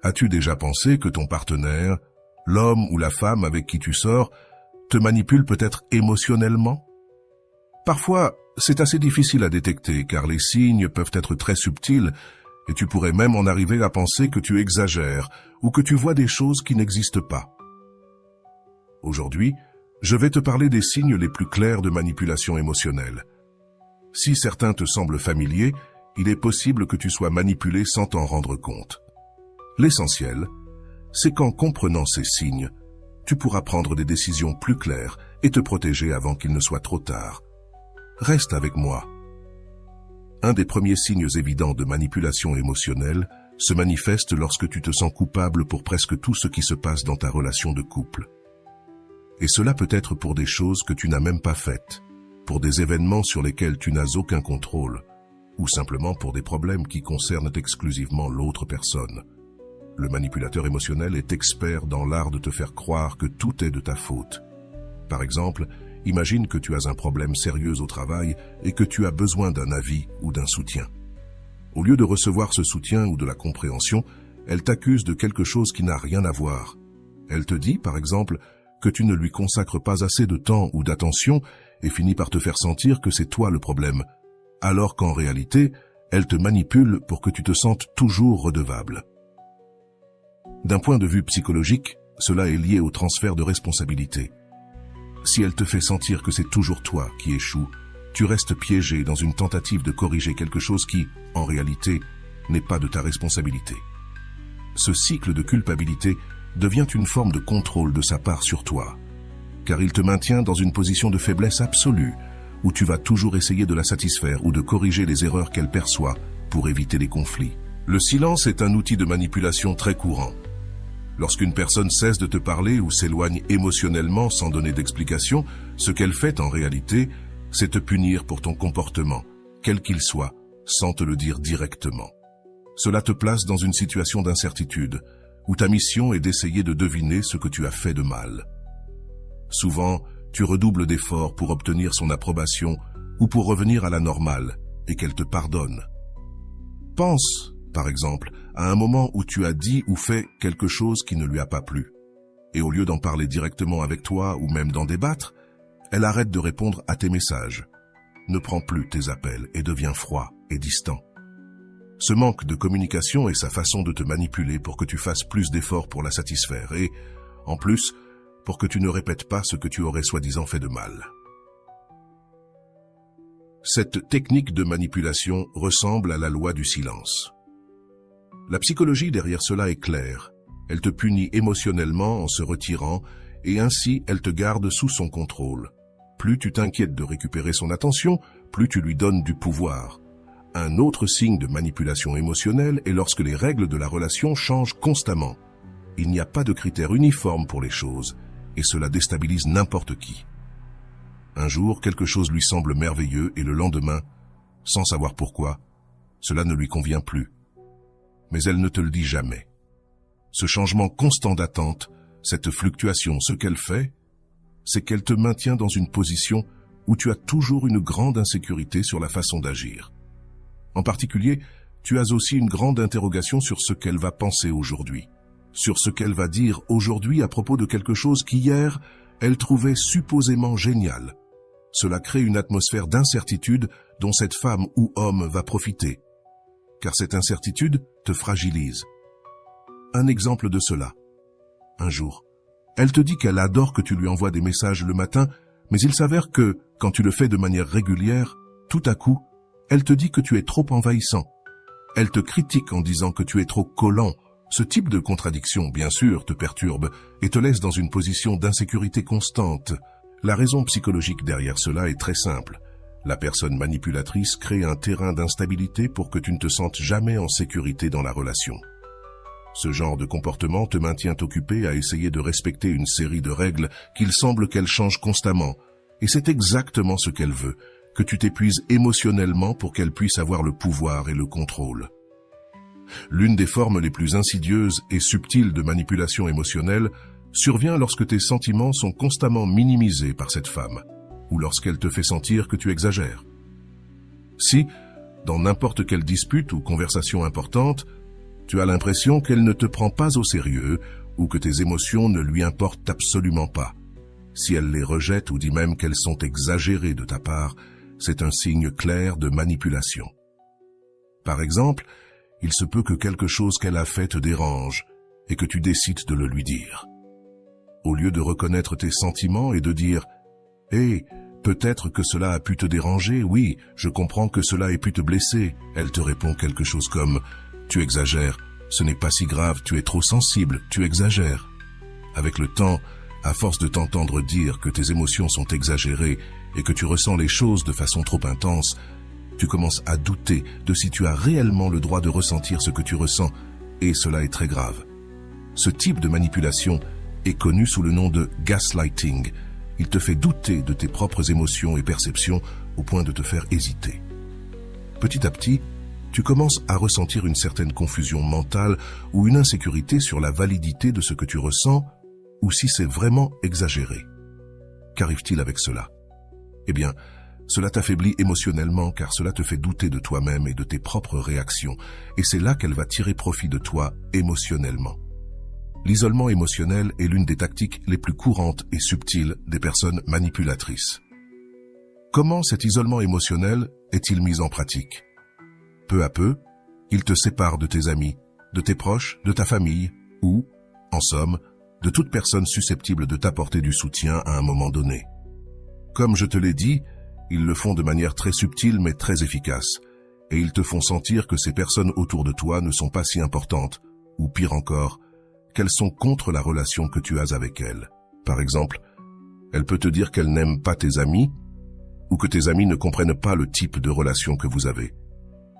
As-tu déjà pensé que ton partenaire, l'homme ou la femme avec qui tu sors, te manipule peut-être émotionnellement? Parfois, c'est assez difficile à détecter car les signes peuvent être très subtils et tu pourrais même en arriver à penser que tu exagères ou que tu vois des choses qui n'existent pas. Aujourd'hui, je vais te parler des signes les plus clairs de manipulation émotionnelle. Si certains te semblent familiers, il est possible que tu sois manipulé sans t'en rendre compte. L'essentiel, c'est qu'en comprenant ces signes, tu pourras prendre des décisions plus claires et te protéger avant qu'il ne soit trop tard. Reste avec moi. Un des premiers signes évidents de manipulation émotionnelle se manifeste lorsque tu te sens coupable pour presque tout ce qui se passe dans ta relation de couple. Et cela peut être pour des choses que tu n'as même pas faites, pour des événements sur lesquels tu n'as aucun contrôle, ou simplement pour des problèmes qui concernent exclusivement l'autre personne. Le manipulateur émotionnel est expert dans l'art de te faire croire que tout est de ta faute. Par exemple, imagine que tu as un problème sérieux au travail et que tu as besoin d'un avis ou d'un soutien. Au lieu de recevoir ce soutien ou de la compréhension, elle t'accuse de quelque chose qui n'a rien à voir. Elle te dit, par exemple, que tu ne lui consacres pas assez de temps ou d'attention et finit par te faire sentir que c'est toi le problème, alors qu'en réalité, elle te manipule pour que tu te sentes toujours redevable. D'un point de vue psychologique, cela est lié au transfert de responsabilité. Si elle te fait sentir que c'est toujours toi qui échoue, tu restes piégé dans une tentative de corriger quelque chose qui, en réalité, n'est pas de ta responsabilité. Ce cycle de culpabilité devient une forme de contrôle de sa part sur toi, car il te maintient dans une position de faiblesse absolue, où tu vas toujours essayer de la satisfaire ou de corriger les erreurs qu'elle perçoit pour éviter les conflits. Le silence est un outil de manipulation très courant. Lorsqu'une personne cesse de te parler ou s'éloigne émotionnellement sans donner d'explication, ce qu'elle fait en réalité, c'est te punir pour ton comportement, quel qu'il soit, sans te le dire directement. Cela te place dans une situation d'incertitude, où ta mission est d'essayer de deviner ce que tu as fait de mal. Souvent, tu redoubles d'efforts pour obtenir son approbation ou pour revenir à la normale et qu'elle te pardonne. Pense, par exemple, à un moment où tu as dit ou fait quelque chose qui ne lui a pas plu. Et au lieu d'en parler directement avec toi ou même d'en débattre, elle arrête de répondre à tes messages, ne prend plus tes appels et devient froid et distant. Ce manque de communication est sa façon de te manipuler pour que tu fasses plus d'efforts pour la satisfaire et, en plus, pour que tu ne répètes pas ce que tu aurais soi-disant fait de mal. Cette technique de manipulation ressemble à la loi du silence. La psychologie derrière cela est claire. Elle te punit émotionnellement en se retirant et ainsi elle te garde sous son contrôle. Plus tu t'inquiètes de récupérer son attention, plus tu lui donnes du pouvoir. Un autre signe de manipulation émotionnelle est lorsque les règles de la relation changent constamment. Il n'y a pas de critères uniformes pour les choses, et cela déstabilise n'importe qui. Un jour, quelque chose lui semble merveilleux et le lendemain, sans savoir pourquoi, cela ne lui convient plus. Mais elle ne te le dit jamais. Ce changement constant d'attente, cette fluctuation, ce qu'elle fait, c'est qu'elle te maintient dans une position où tu as toujours une grande insécurité sur la façon d'agir. En particulier, tu as aussi une grande interrogation sur ce qu'elle va penser aujourd'hui, sur ce qu'elle va dire aujourd'hui à propos de quelque chose qu'hier, elle trouvait supposément génial. Cela crée une atmosphère d'incertitude dont cette femme ou homme va profiter, car cette incertitude te fragilise. Un exemple de cela. Un jour, elle te dit qu'elle adore que tu lui envoies des messages le matin, mais il s'avère que, quand tu le fais de manière régulière, tout à coup, elle te dit que tu es trop envahissant. Elle te critique en disant que tu es trop collant. Ce type de contradiction, bien sûr, te perturbe et te laisse dans une position d'insécurité constante. La raison psychologique derrière cela est très simple. La personne manipulatrice crée un terrain d'instabilité pour que tu ne te sentes jamais en sécurité dans la relation. Ce genre de comportement te maintient occupé à essayer de respecter une série de règles qu'il semble qu'elle change constamment. Et c'est exactement ce qu'elle veut, que tu t'épuises émotionnellement pour qu'elle puisse avoir le pouvoir et le contrôle. L'une des formes les plus insidieuses et subtiles de manipulation émotionnelle survient lorsque tes sentiments sont constamment minimisés par cette femme, ou lorsqu'elle te fait sentir que tu exagères. Si, dans n'importe quelle dispute ou conversation importante, Tu as l'impression qu'elle ne te prend pas au sérieux ou que tes émotions ne lui importent absolument pas. Si elle les rejette ou dit même qu'elles sont exagérées de ta part, c'est un signe clair de manipulation. Par exemple, il se peut que quelque chose qu'elle a fait te dérange et que tu décides de le lui dire. Au lieu de reconnaître tes sentiments et de dire « Hé, peut-être que cela a pu te déranger, oui, je comprends que cela ait pu te blesser », elle te répond quelque chose comme « Tu exagères, ce n'est pas si grave, tu es trop sensible, tu exagères ». Avec le temps, à force de t'entendre dire que tes émotions sont exagérées et que tu ressens les choses de façon trop intense, tu commences à douter de si tu as réellement le droit de ressentir ce que tu ressens, et cela est très grave. Ce type de manipulation est connu sous le nom de gaslighting. Il te fait douter de tes propres émotions et perceptions au point de te faire hésiter. Petit à petit, tu commences à ressentir une certaine confusion mentale ou une insécurité sur la validité de ce que tu ressens ou si c'est vraiment exagéré. Qu'arrive-t-il avec cela? Eh bien, cela t'affaiblit émotionnellement car cela te fait douter de toi-même et de tes propres réactions, et c'est là qu'elle va tirer profit de toi émotionnellement. L'isolement émotionnel est l'une des tactiques les plus courantes et subtiles des personnes manipulatrices. Comment cet isolement émotionnel est-il mis en pratique? Peu à peu, il te sépare de tes amis, de tes proches, de ta famille, ou, en somme, de toute personne susceptible de t'apporter du soutien à un moment donné. Comme je te l'ai dit, ils le font de manière très subtile mais très efficace, et ils te font sentir que ces personnes autour de toi ne sont pas si importantes, ou pire encore, qu'elles sont contre la relation que tu as avec elles. Par exemple, elle peut te dire qu'elle n'aime pas tes amis, ou que tes amis ne comprennent pas le type de relation que vous avez.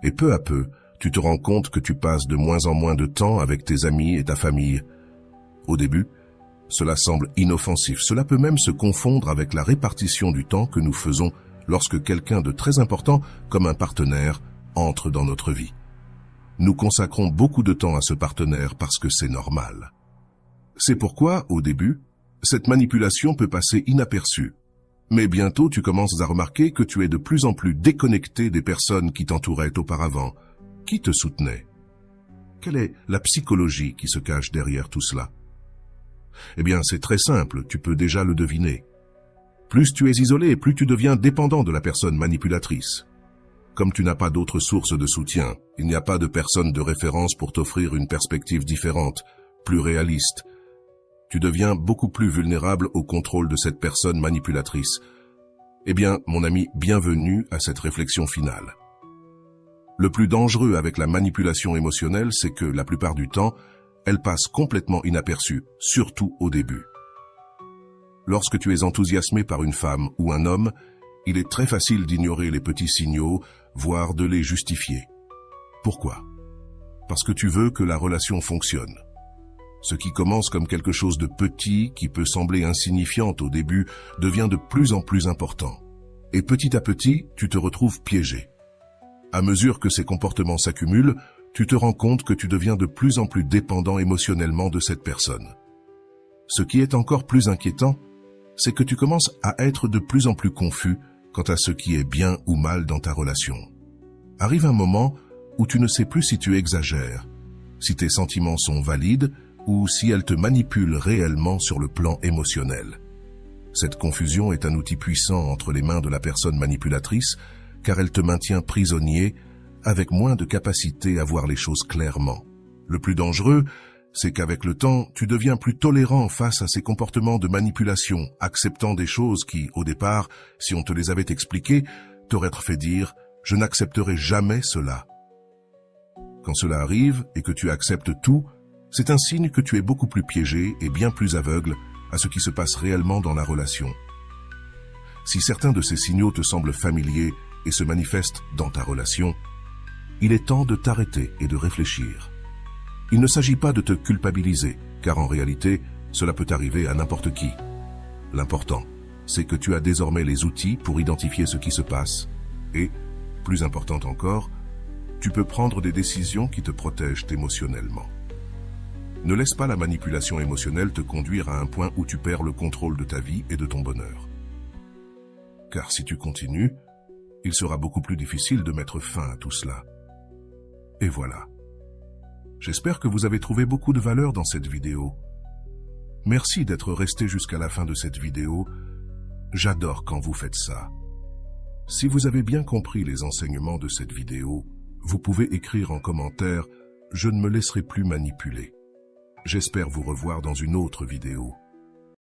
Et peu à peu, tu te rends compte que tu passes de moins en moins de temps avec tes amis et ta famille. Au début, cela semble inoffensif. Cela peut même se confondre avec la répartition du temps que nous faisons lorsque quelqu'un de très important, comme un partenaire, entre dans notre vie. Nous consacrons beaucoup de temps à ce partenaire parce que c'est normal. C'est pourquoi, au début, cette manipulation peut passer inaperçue. Mais bientôt, tu commences à remarquer que tu es de plus en plus déconnecté des personnes qui t'entouraient auparavant, qui te soutenaient. Quelle est la psychologie qui se cache derrière tout cela? Eh bien, c'est très simple, tu peux déjà le deviner. Plus tu es isolé, plus tu deviens dépendant de la personne manipulatrice. Comme tu n'as pas d'autres sources de soutien, il n'y a pas de personne de référence pour t'offrir une perspective différente, plus réaliste. Tu deviens beaucoup plus vulnérable au contrôle de cette personne manipulatrice. Eh bien, mon ami, bienvenue à cette réflexion finale. Le plus dangereux avec la manipulation émotionnelle, c'est que, la plupart du temps, elle passe complètement inaperçue, surtout au début. Lorsque tu es enthousiasmé par une femme ou un homme, il est très facile d'ignorer les petits signaux, voire de les justifier. Pourquoi? Parce que tu veux que la relation fonctionne. Ce qui commence comme quelque chose de petit, qui peut sembler insignifiant au début, devient de plus en plus important. Et petit à petit, tu te retrouves piégé. À mesure que ces comportements s'accumulent, tu te rends compte que tu deviens de plus en plus dépendant émotionnellement de cette personne. Ce qui est encore plus inquiétant, c'est que tu commences à être de plus en plus confus quant à ce qui est bien ou mal dans ta relation. Arrive un moment où tu ne sais plus si tu exagères, si tes sentiments sont valides ou si elle te manipule réellement sur le plan émotionnel. Cette confusion est un outil puissant entre les mains de la personne manipulatrice car elle te maintient prisonnier avec moins de capacité à voir les choses clairement. Le plus dangereux, c'est qu'avec le temps, tu deviens plus tolérant face à ces comportements de manipulation, acceptant des choses qui, au départ, si on te les avait expliquées, t'auraient fait dire « je n'accepterai jamais cela ». Quand cela arrive et que tu acceptes tout, c'est un signe que tu es beaucoup plus piégé et bien plus aveugle à ce qui se passe réellement dans la relation. Si certains de ces signaux te semblent familiers et se manifestent dans ta relation, il est temps de t'arrêter et de réfléchir. Il ne s'agit pas de te culpabiliser, car en réalité, cela peut arriver à n'importe qui. L'important, c'est que tu as désormais les outils pour identifier ce qui se passe et, plus important encore, tu peux prendre des décisions qui te protègent émotionnellement. Ne laisse pas la manipulation émotionnelle te conduire à un point où tu perds le contrôle de ta vie et de ton bonheur. Car si tu continues, il sera beaucoup plus difficile de mettre fin à tout cela. Et voilà. J'espère que vous avez trouvé beaucoup de valeur dans cette vidéo. Merci d'être resté jusqu'à la fin de cette vidéo. J'adore quand vous faites ça. Si vous avez bien compris les enseignements de cette vidéo, vous pouvez écrire en commentaire « Je ne me laisserai plus manipuler ». J'espère vous revoir dans une autre vidéo.